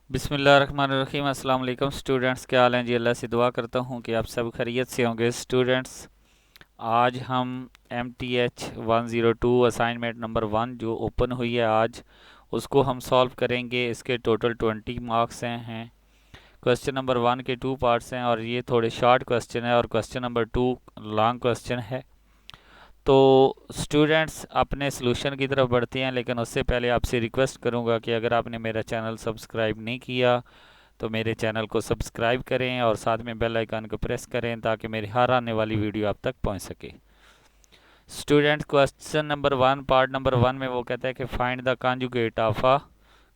बिस्मिल्लाहिर्रहमानिर्रहीम। अस्सलाम वालेकुम स्टूडेंट्स, क्या हाल हैं जी। अल्लाह से दुआ करता हूँ कि आप सब खैरियत से होंगे। स्टूडेंट्स, आज हम MTH 102 असाइनमेंट नंबर 1 जो ओपन हुई है आज, उसको हम सॉल्व करेंगे। इसके टोटल 20 मार्क्स हैं। क्वेश्चन नंबर 1 के 2 पार्ट्स हैं और ये थोड़े शॉर्ट क्वेश्चन है, और क्वेश्चन नंबर 2 लॉन्ग क्वेश्चन है। तो स्टूडेंट्स, अपने सॉल्यूशन की तरफ बढ़ते हैं, लेकिन उससे पहले आपसे रिक्वेस्ट करूंगा कि अगर आपने मेरा चैनल सब्सक्राइब नहीं किया तो मेरे चैनल को सब्सक्राइब करें और साथ में बेल आइकन को प्रेस करें ताकि मेरी हर आने वाली वीडियो आप तक पहुंच सके। Students, question number 1 part number 1 में वो कहता है कि find the conjugate of a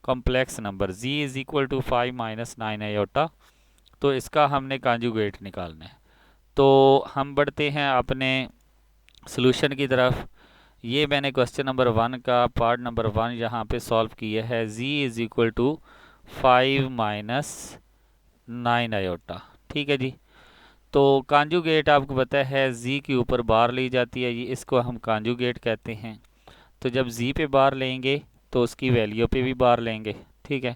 complex number z is equal to 5 minus 9 iota. तो इसका हमने कॉन्जुगेट निकालना है। तो हम बढ़ते हैं अपने सॉल्यूशन की तरफ। ये मैंने क्वेश्चन नंबर 1 का पार्ट नंबर 1 यहाँ पे सॉल्व किया है। z is equal to 5 minus 9 iota. ठीक है जी। तो कॉन्जुगेट आपको पता है z के ऊपर बार ली जाती है, ये इसको हम कॉन्जुगेट कहते हैं। तो जब z पे बार लेंगे तो उसकी वैल्यू पे भी बार लेंगे। ठीक है।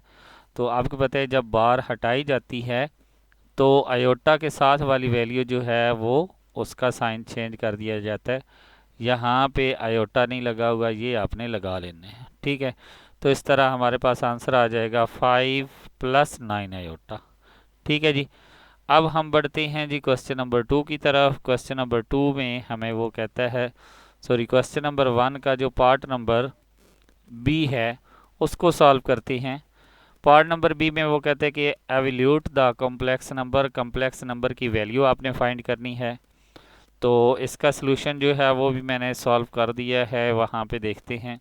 तो आपको पता है जब बार हटाई जाती है तो आयोटा के साथ वाली वैल्यू जो है वो उसका साइन चेंज कर दिया जाता है। यहाँ पे आयोटा नहीं लगा हुआ, ये आपने लगा लेने हैं। ठीक है। तो इस तरह हमारे पास आंसर आ जाएगा 5 प्लस 9 आयोटा। ठीक है जी। अब हम बढ़ते हैं जी क्वेश्चन नंबर 2 की तरफ। क्वेश्चन नंबर 2 में हमें वो कहता है, सॉरी, क्वेश्चन नंबर 1 का जो पार्ट नंबर बी है उसको सॉल्व करते हैं। पार्ट नंबर बी में वो कहते हैं कि evaluate the complex number, complex number की वैल्यू आपने फाइंड करनी है। तो इसका सलूशन जो है वो भी मैंने सॉल्व कर दिया है, वहाँ पे देखते हैं।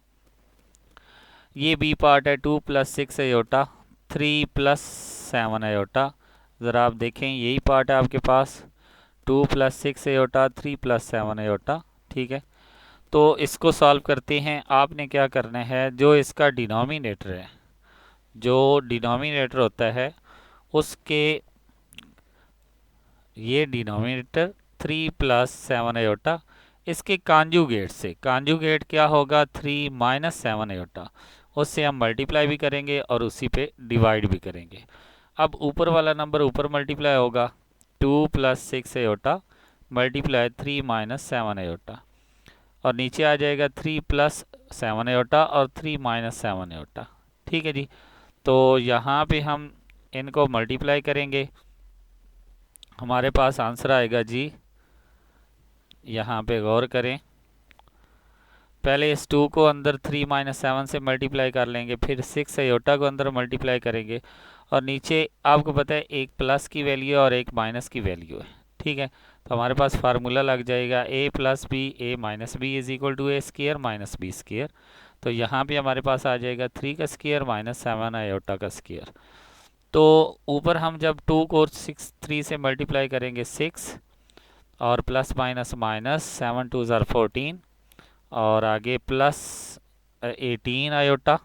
ये बी पार्ट है 2 प्लस 6 आयोटा 3 प्लस 7 आयोटा। ज़रा आप देखें, यही पार्ट है आपके पास 2 प्लस 6 आयोटा 3 प्लस 7 आयोटा। ठीक है। तो इसको सॉल्व करते हैं। आपने क्या करना है, जो इसका डिनोमिनेटर है, जो डिनोमिनेटर होता है उसके, ये डिनोमिनेटर 3 प्लस 7 आयोटा, इसके कॉन्जुगेट से, कॉन्जुगेट क्या होगा 3 माइनस 7 आयोटा, उससे हम मल्टीप्लाई भी करेंगे और उसी पे डिवाइड भी करेंगे। अब ऊपर वाला नंबर ऊपर मल्टीप्लाई होगा 2 plus 6 iota multiply 3 minus 7 iota, और नीचे आ जाएगा 3 प्लस 7 आयोटा और 3 माइनस 7 आयोटा। ठीक है जी। तो यहाँ पे हम इनको मल्टीप्लाई करेंगे, हमारे पास आंसर आएगा जी, यहाँ पे गौर करें, पहले इस 2 को अंदर 3 माइनस 7 से मल्टीप्लाई कर लेंगे, फिर 6 आयोटा को अंदर मल्टीप्लाई करेंगे, और नीचे आपको पता है एक प्लस की वैल्यू और एक माइनस की वैल्यू है। ठीक है। तो हमारे पास फार्मूला लग जाएगा a plus b a minus b is equal to a square minus b square. तो यहाँ पे हमारे पास आ जाएगा 3 का स्केयर माइनस 7 आयोटा का स्केयर। तो ऊपर हम जब 2 को 3 से मल्टीप्लाई करेंगे 6, और प्लस माइनस माइनस 7 2 ज़ार 14, और आगे प्लस 18 आयोटा।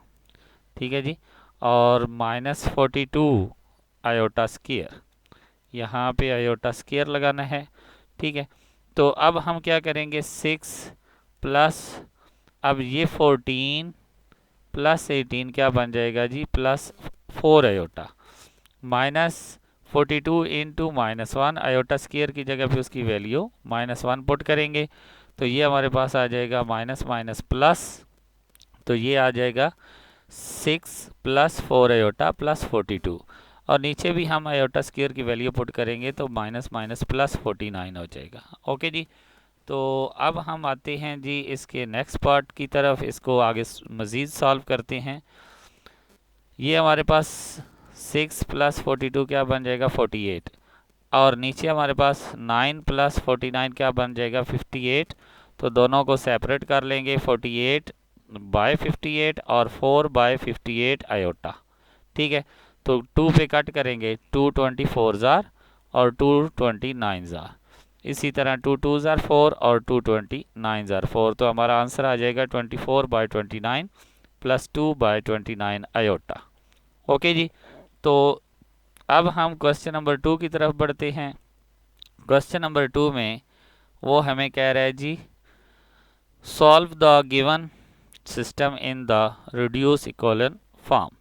ठीक है जी। और माइनस 42 आयोटा स्केयर, यहाँ पे आयोटा स्केयर लगाना है। ठीक है। तो अब हम क्या करेंगे, 6 प्लस, अब ये 14 प्लस 18 क्या बन जाएगा जी, plus 4 iota, minus 42 into minus 1, iota square की जगह पे उसकी वैल्यू माइनस 1 पुट करेंगे। तो ये हमारे पास आ जाएगा माइनस माइनस प्लस, तो ये आ जाएगा 6 प्लस 4 आयोटा प्लस 42, और नीचे भी हम आयोटा स्केयर की वैल्यू पुट करेंगे तो माइनस माइनस प्लस 49 हो जाएगा। ओके जी। तो अब हम आते हैं जी इसके नेक्स्ट पार्ट की तरफ, इसको आगे मज़ीद सॉल्व करते हैं। ये हमारे पास 6 प्लस 42 क्या बन जाएगा 48, और नीचे हमारे पास 9 प्लस 49 क्या बन जाएगा 58। तो दोनों को सेपरेट कर लेंगे, 48 बाय 58 और 4 बाय 58 आयोटा। ठीक है। तो 2 पे कट करेंगे, 2 24 ज़ार और 2 29 ज़ार, इसी तरह 2 2 ज़ार 4 और 2 29 ज़ार 4। तो हमारा आंसर आ जाएगा 24 by 29 plus 2 by 29 iota. Okay जी। तो अब हम क्वेश्चन नंबर 2 की तरफ बढ़ते हैं। क्वेश्चन नंबर 2 में वो हमें कह रहा है जी, solve the given system in the reduce echelon form.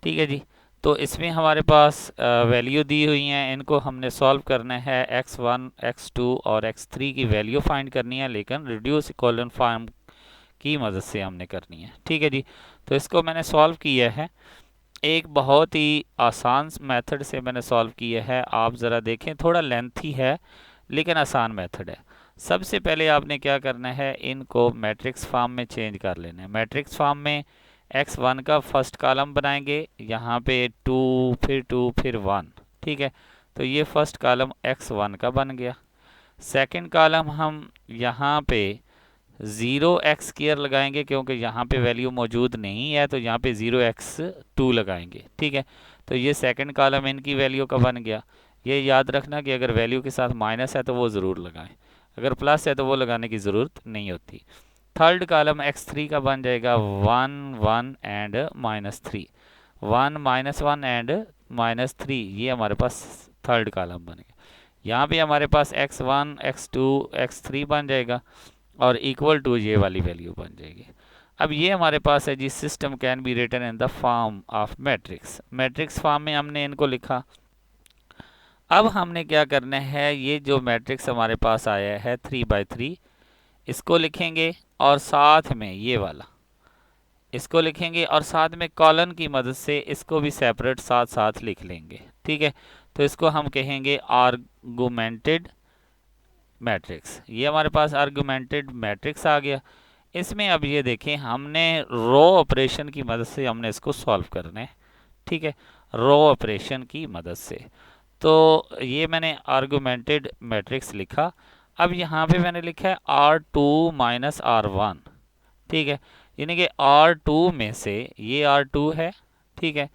ठीक है जी। तो इसमें हमारे पास वैल्यू दी हुई हैं, इनको हमने सॉल्व करना है। x1 x2 और x3 की वैल्यू फाइंड करनी है, लेकिन रिड्यूस इक्वलन फॉर्म की मदद से हमने करनी है। ठीक है जी, तो इसको मैंने सॉल्व किया है, एक बहुत ही आसान मेथड से मैंने सॉल्व किया है। आप ज़रा देखें, थोड़ा लेंथी है लेकिन आसान मेथड है। सबसे पहले आपने क्या करना है, इनको मैट्रिक्स फॉर्म में चेंज कर लेना है। मैट्रिक्स फॉर्म में x1 का फर्स्ट कॉलम बनाएंगे, यहाँ पे 2 फिर 1। ठीक है, तो ये फर्स्ट कॉलम x1 का बन गया। सेकंड कॉलम हम यहाँ पे 0x² लगाएंगे, क्योंकि यहाँ पे वैल्यू मौजूद नहीं है, तो यहाँ पे 0x2 लगाएंगे। ठीक है, तो ये सेकंड कॉलम इनकी वैल्यू का बन गया। ये याद रखना कि अगर वैल्यू के साथ माइनस है तो वो ज़रूर लगाएं, अगर प्लस है तो वो लगाने की ज़रूरत नहीं होती। थर्ड कॉलम x3 का बन जाएगा 1 1 एंड -3, 1 -1 एंड -3, ये हमारे पास थर्ड कॉलम बन गया। यहाँ पे हमारे पास x1 x2 x3 बन जाएगा और इक्वल टू ये वाली वैल्यू बन जाएगी। अब ये हमारे पास है जी, system can be written in the form of matrix. Matrix form में हमने इनको लिखा। अब हमने क्या करना है, ये जो मैट्रिक्स हमारे पास आया है 3×3, इसको लिखेंगे और साथ में ये वाला इसको लिखेंगे और साथ में कॉलन की मदद से इसको भी सेपरेट साथ साथ लिख लेंगे। ठीक है, तो इसको हम कहेंगे आर्गुमेंटेड मैट्रिक्स। ये हमारे पास आर्गुमेंटेड मैट्रिक्स आ गया। इसमें अब ये देखें, हमने रो ऑपरेशन की मदद से हमने इसको सॉल्व करना है। ठीक है, रो ऑपरेशन की मदद से। तो ये मैंने आर्गुमेंटेड मैट्रिक्स लिखा। अब यहाँ पे मैंने लिखा है R2 - R1। ठीक है, यानी कि R2 में से ये R2 है, ठीक है,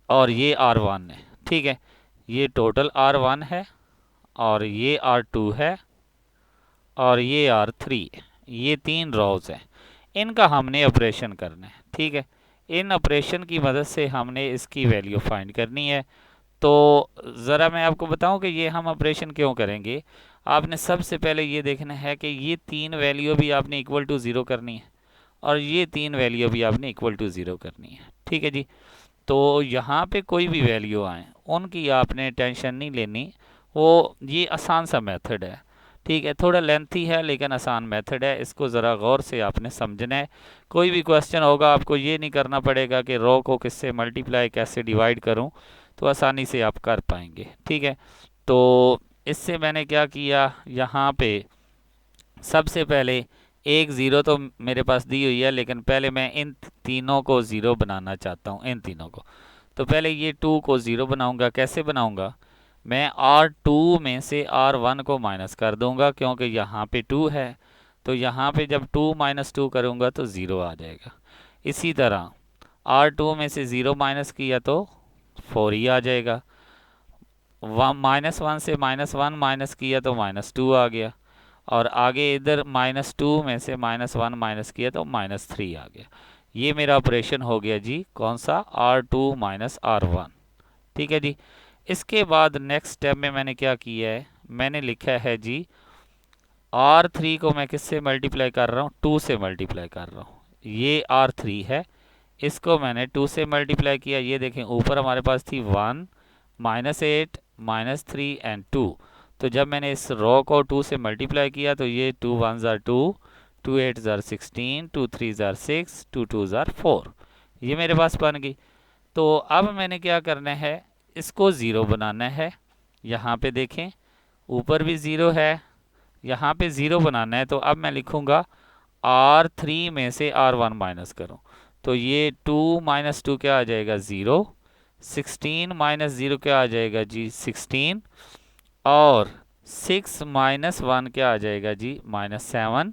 और ये R1 है। ठीक है, ये टोटल R1 है और ये R2 है और ये R3 है। ये 3 रोज हैं, इनका हमने ऑपरेशन करना है। ठीक है, इन ऑपरेशन की मदद से हमने इसकी वैल्यू फाइंड करनी है। तो ज़रा मैं आपको बताऊं कि ये हम ऑपरेशन क्यों करेंगे। आपने सबसे पहले ये देखना है कि ये 3 वैल्यू भी आपने इक्वल टू 0 करनी है और ये 3 वैल्यू भी आपने इक्वल टू 0 करनी है। ठीक है जी, तो यहाँ पे कोई भी वैल्यू आए उनकी आपने टेंशन नहीं लेनी, वो ये आसान सा मेथड है। ठीक है, थोड़ा लेंथी है लेकिन आसान मेथड है, इसको ज़रा गौर से आपने समझना है। कोई भी क्वेश्चन होगा आपको ये नहीं करना पड़ेगा कि रो को किससे मल्टीप्लाई कैसे डिवाइड करूं, तो आसानी से आप कर पाएंगे। ठीक है, तो इससे मैंने क्या किया, यहाँ पे सबसे पहले एक ज़ीरो तो मेरे पास दी हुई है, लेकिन पहले मैं इन तीनों को ज़ीरो बनाना चाहता हूँ, इन तीनों को। तो पहले ये 2 को ज़ीरो बनाऊंगा। कैसे बनाऊंगा, मैं R2 में से R1 को माइनस कर दूंगा, क्योंकि यहाँ पे 2 है, तो यहाँ पे जब 2 - 2 करूंगा तो 0 आ जाएगा। इसी तरह R2 में से 0 माइनस किया तो 4 ही आ जाएगा। -1 से -1 माइनस किया तो -2 आ गया, और आगे इधर -2 में से -1 माइनस किया तो -3 आ गया। ये मेरा ऑपरेशन हो गया जी, कौन सा, R2 - R1। ठीक है जी, इसके बाद नेक्स्ट स्टेप में मैंने क्या किया है, मैंने लिखा है जी R3 को मैं किससे मल्टीप्लाई कर रहा हूँ, 2 से मल्टीप्लाई कर रहा हूँ। ये R3 है, इसको मैंने 2 से मल्टीप्लाई किया। ये देखें, ऊपर हमारे पास थी 1 -8 -3 एंड 2, तो जब मैंने इस रो को 2 से मल्टीप्लाई किया तो ये 2 1 ज़ार 2, 2 8 ज़ार 16, 2 3 ज़ार 6, 2 2 ज़ार 4, ये मेरे पास बन गई। तो अब मैंने क्या करना है, इसको ज़ीरो बनाना है। यहाँ पे देखें, ऊपर भी ज़ीरो है, यहाँ पे ज़ीरो बनाना है। तो अब मैं लिखूँगा R3 में से R1 माइनस करूँ, तो ये 2 - 2 क्या आ जाएगा, 0, 16 - 0 क्या आ जाएगा जी, 16, और 6 - 1 क्या आ जाएगा जी, -7,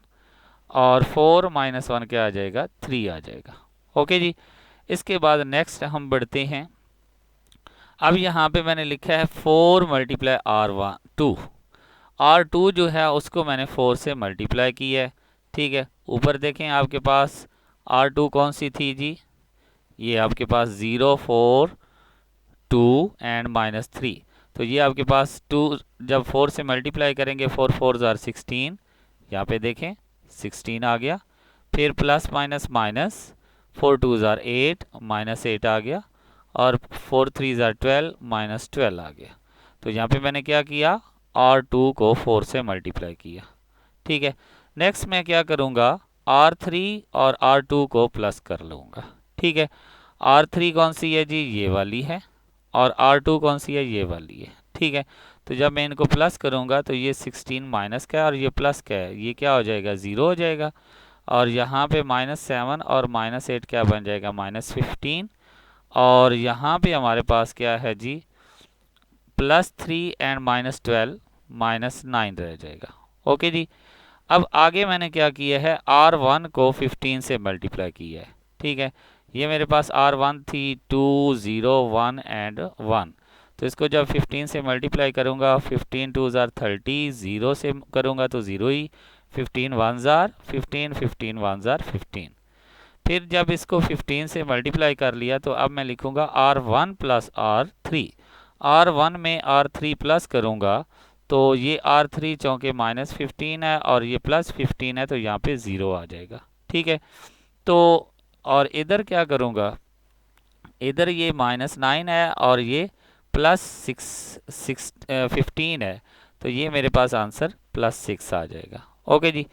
और 4 - 1 क्या आ जाएगा, 3 आ जाएगा। ओके जी, इसके बाद नेक्स्ट हम बढ़ते हैं। अब यहाँ पे मैंने लिखा है 4 × R2। R2 जो है उसको मैंने 4 से मल्टीप्लाई किया है। ठीक है, ऊपर देखें आपके पास R2 कौन सी थी जी, ये आपके पास 0 4 2 एंड -3, तो ये आपके पास 2 जब 4 से मल्टीप्लाई करेंगे, 4 4 ज़ार 16, यहाँ पे देखें 16 आ गया। फिर प्लस माइनस माइनस, 4 2 ज़ार 8, -8 आ गया, और 4 3 ज़ार 12 माइनस 12 आ गया। तो यहाँ पे मैंने क्या किया, R2 को 4 से मल्टीप्लाई किया। ठीक है, नेक्स्ट मैं क्या करूँगा, R3 और R2 को प्लस कर लूँगा। ठीक है, R3 कौन सी है जी, ये वाली है, और R2 कौन सी है, ये वाली है। ठीक है, तो जब मैं इनको प्लस करूँगा तो ये 16 माइनस का है और ये प्लस का है, ये क्या हो जाएगा, ज़ीरो हो जाएगा। और यहाँ पे -7 और -8 क्या बन जाएगा, -15। और यहाँ पे हमारे पास क्या है जी, +3 एंड -12 -9 रह जाएगा। ओके जी, अब आगे मैंने क्या किया है, R1 को 15 से मल्टीप्लाई किया है। ठीक है, ये मेरे पास R1 थी 2 0 1 एंड 1। तो इसको जब 15 से मल्टीप्लाई करूँगा, 15 2 ज़ार 30, 0 से करूँगा तो 0 ही, 15 1 ज़ार 15, 15 1 ज़ार 15। फिर जब इसको 15 से मल्टीप्लाई कर लिया तो अब मैं लिखूँगा R1 प्लस R3। R1 में R3 प्लस करूँगा तो ये R3 चौके -15 है और ये +15 है, तो यहाँ पे 0 आ जाएगा। ठीक है, तो और इधर क्या करूँगा, इधर ये -9 है और ये +15 है, तो ये मेरे पास आंसर +6 आ जाएगा। ओके जी,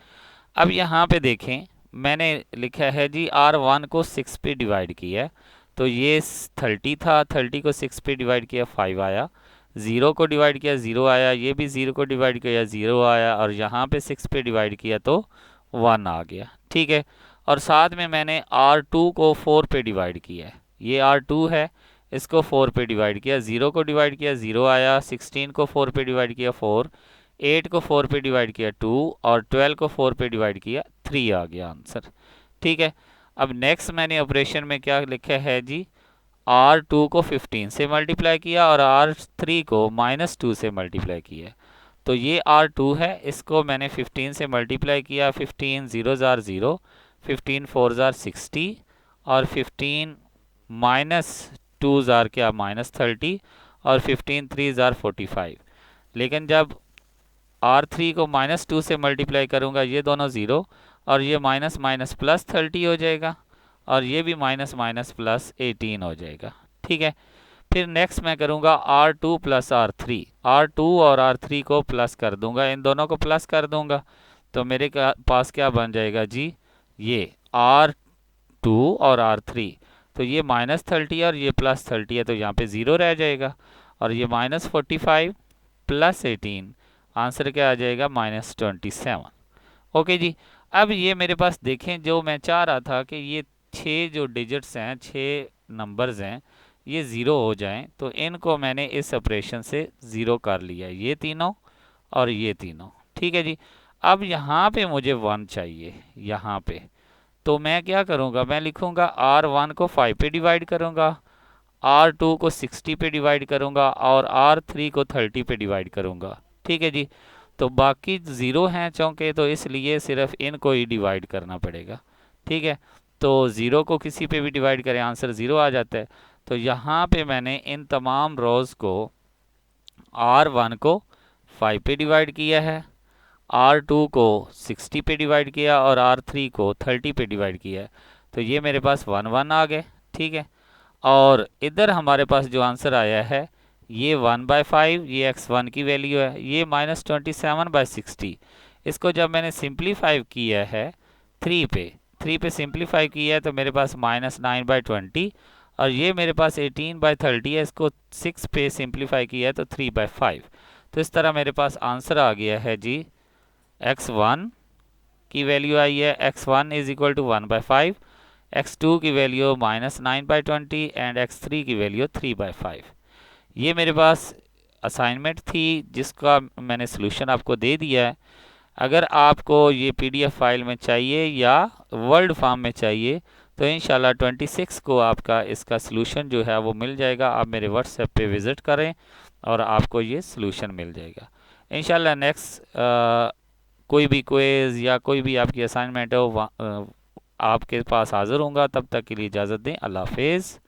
अब यहाँ पे देखें, मैंने लिखा है जी R1 को 6 पे डिवाइड किया है, तो ये 30 था, 30 को 6 पे डिवाइड किया 5 आया, 0 को डिवाइड किया 0 आया, ये भी 0 को डिवाइड किया 0 आया, और यहाँ पे 6 पे डिवाइड किया तो 1 आ गया। ठीक है, और साथ में मैंने R2 को 4 पे डिवाइड किया है, ये R2 है, इसको 4 पे डिवाइड किया, 0 को डिवाइड किया 0 आया, 16 को 4 पे डिवाइड किया 4, 8 को 4 पे डिवाइड किया 2, और 12 को 4 पे डिवाइड किया 3 आ गया आंसर। ठीक है, अब नेक्स्ट मैंने ऑपरेशन में क्या लिखा है जी, R2 को 15 से मल्टीप्लाई किया और R3 को -2 से मल्टीप्लाई किया। तो ये R2 है, इसको मैंने 15 से मल्टीप्लाई किया, 15 0 ज़ार 0, 15 4 ज़ार 60, और 15 -2 ज़ार क्या -30, और 15 3 ज़ार 45। लेकिन जब R3 को -2 से मल्टीप्लाई करूँगा, ये दोनों 0, और ये माइनस माइनस +30 हो जाएगा, और ये भी माइनस माइनस +18 हो जाएगा। ठीक है, फिर नेक्स्ट मैं करूँगा R2 प्लस R3, R2 और R3 को प्लस कर दूंगा, इन दोनों को प्लस कर दूंगा, तो मेरे पास क्या बन जाएगा जी, ये R2 और R3, तो ये -30 और ये +30 है, तो यहाँ पे 0 रह जाएगा, और ये -45 +18, आंसर क्या आ जाएगा, -27। ओके जी, अब ये मेरे पास देखें, जो मैं चाह रहा था कि ये 6 जो डिजिट्स हैं, 6 नंबर्स हैं, ये 0 हो जाएं, तो इनको मैंने इस ऑपरेशन से 0 कर लिया, ये तीनों और ये तीनों। ठीक है जी, अब यहाँ पे मुझे 1 चाहिए यहाँ पे, तो मैं क्या करूँगा, मैं लिखूँगा R1 को 5 पे डिवाइड करूँगा, R2 को 60 पे डिवाइड करूँगा, और R3 को 30 पे डिवाइड करूँगा। ठीक है जी, तो बाकी 0 हैं चौके, तो इसलिए सिर्फ इनको ही डिवाइड करना पड़ेगा। ठीक है, तो 0 को किसी पे भी डिवाइड करें, आंसर 0 आ जाता है। तो यहाँ पे मैंने इन तमाम रोज़ को R1 को 5 पे डिवाइड किया है, R2 को 60 पे डिवाइड किया, और R3 को 30 पे डिवाइड किया है, तो ये मेरे पास 1 1 आ गए। ठीक है, और इधर हमारे पास जो आंसर आया है, ये 1/5, ये x1 की वैल्यू है, ये -27/60। इसको जब मैंने सिंप्लीफाई किया है 3 पे सिंप्लीफाई किया है, तो मेरे पास -9/20, और ये मेरे पास 18/30 है, इसको 6 पे सिंप्लीफाई किया है तो 3/5। तो इस तरह मेरे पास आंसर आ गया है जी, x1 की वैल्यू आई है, x1 is equal to 1/5, x2 की वैल्यू -9/20 एंड x3 की वैल्यू 3/5। ये मेरे पास असाइनमेंट थी, जिसका मैंने सोल्यूशन आपको दे दिया है। अगर आपको ये PDF फाइल में चाहिए या वर्ड फॉर्म में चाहिए, तो इंशाल्लाह 26 को आपका इसका सोल्यूशन जो है वो मिल जाएगा। आप मेरे व्हाट्सएप पे विज़िट करें और आपको ये सोल्यूशन मिल जाएगा इंशाल्लाह। नेक्स्ट कोई भी क्विज़ या कोई भी आपकी असाइनमेंट हो, आपके पास हाज़िर होऊंगा। तब तक के लिए इजाज़त दें, अल्लाह हाफिज़।